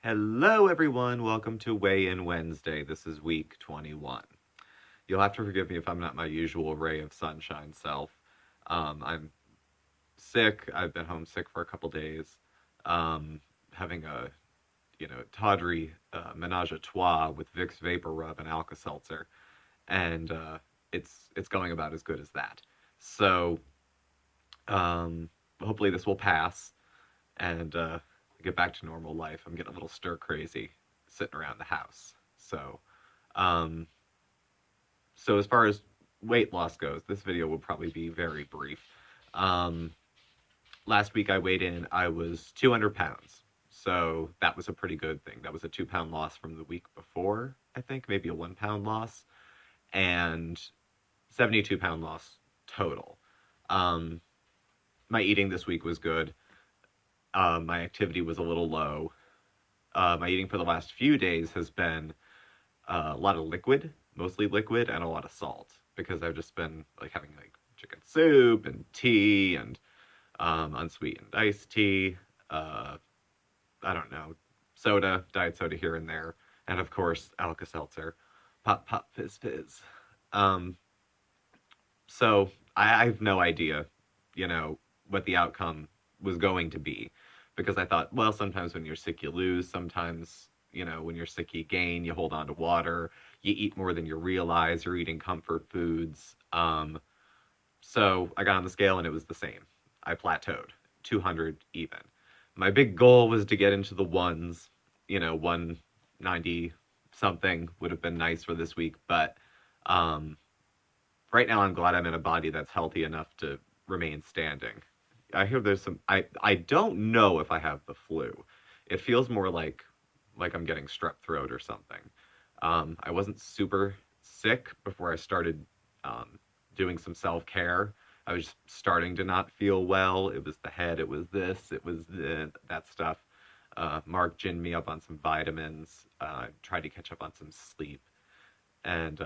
Hello, everyone. Welcome to Weigh In Wednesday. This is week 21. You'll have to forgive me if I'm not my usual ray of sunshine self. I'm sick. I've been homesick for a couple days, having a tawdry menage a trois with Vicks Vapor Rub and Alka Seltzer, and it's going about as good as that. So hopefully this will pass and get back to normal life. I'm getting a little stir crazy sitting around the house. Um, so as far as weight loss goes, this video will probably be very brief. Um, Last week I weighed in, I was 200 pounds. So that was a pretty good thing. That was a 2 pound loss from the week before, I think, maybe a 1 pound loss, and 72 pound loss total. Um, my eating this week was good. My activity was a little low. My eating for the last few days has been a lot of liquid, mostly liquid, and a lot of salt because I've just been like having like chicken soup and tea and unsweetened iced tea. Uh, I don't know, soda, diet soda here and there, and of course Alka Seltzer, PopPop, FizzFizz. Um, so I have no idea, what the outcome was going to be because I thought, well, sometimes when you're sick, you lose. Sometimes, when you're sick, you gain, you hold on to water, you eat more than you realize, you're eating comfort foods. So I got on the scale and it was the same. I plateaued, 200 even. My big goal was to get into the ones, 190 something would have been nice for this week, but um, right now I'm glad I'm in a body that's healthy enough to remain standing. I hear there's some I don't know if I have the flu. It feels more like I'm getting strep throat or something. I wasn't super sick before I started doing some self-care. I was starting to not feel well. It was the head, it was this, it was that stuff. Mark ginned me up on some vitamins, tried to catch up on some sleep, and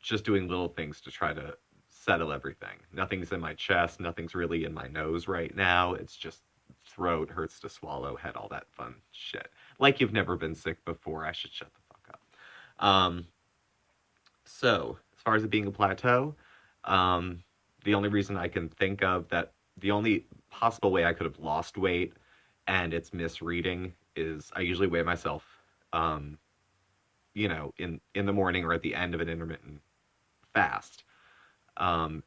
just doing little things to try to settle everything. Nothing's in my chest, nothing's really in my nose right now. It's just throat hurts to swallow, head, all that fun shit. Like you've never been sick before. I should shut the fuck up. So, as far as it being a plateau, the only reason I can think of that the only possible way I could have lost weight and it's misreading is I usually weigh myself um, in the morning or at the end of an intermittent fast.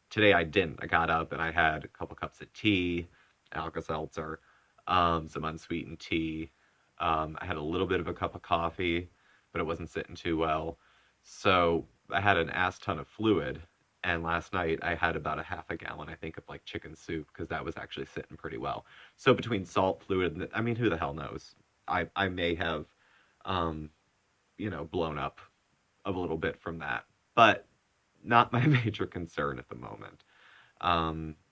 Today I didn't. I got up and I had a couple cups of tea, Alka Seltzer, some unsweetened tea. I had a little bit of a cup of coffee, but it wasn't sitting too well. So I had an ass ton of fluid. And last night I had about a half a gallon, I think, of like chicken soup because that was actually sitting pretty well. So between salt, fluid, and I mean, who the hell knows? I may have, um, blown up a little bit from that, but not my major concern at the moment.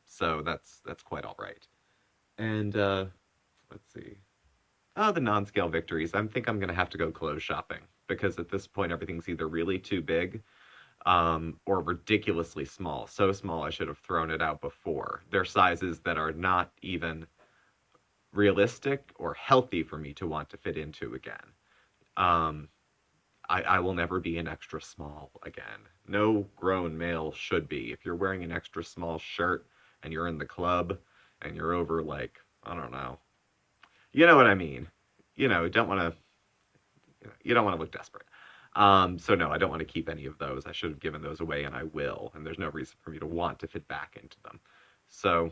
So that's quite all right. And let's see. Oh, the non-scale victories. I think I'm gonna have to go clothes shopping because at this point everything's either really too big, or ridiculously small. So small I should have thrown it out before. They're sizes that are not even realistic or healthy for me to want to fit into again. Um, I will never be an extra small again. No grown male should be. If you're wearing an extra small shirt and you're in the club and you're over like, I don't know. You know what I mean. Don't want to you don't want to look desperate. So no, I don't want to keep any of those. I should have given those away and I will, and there's no reason for me to want to fit back into them. So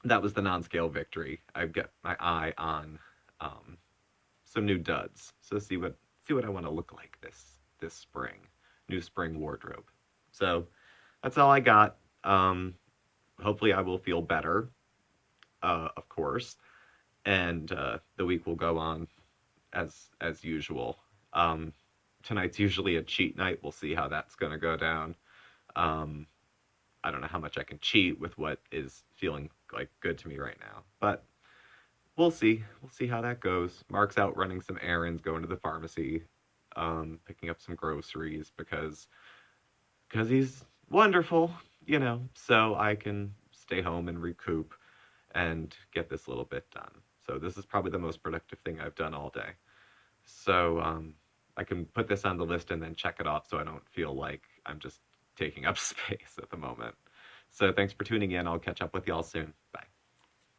that was the non-scale victory. I've got my eye on um, some new duds. So see what I want to look like this spring. New spring wardrobe. So that's all I got. Hopefully I will feel better, of course, and the week will go on as usual. Um, Tonight's usually a cheat night. We'll see how that's going to go down. Um, I don't know how much I can cheat with what is feeling like good to me right now, but we'll see. We'll see how that goes. Mark's out running some errands, going to the pharmacy, picking up some groceries because he's wonderful, so I can stay home and recoup and get this little bit done. So this is probably the most productive thing I've done all day. So I can put this on the list and then check it off so I don't feel like I'm just taking up space at the moment. So thanks for tuning in. I'll catch up with y'all soon. Bye.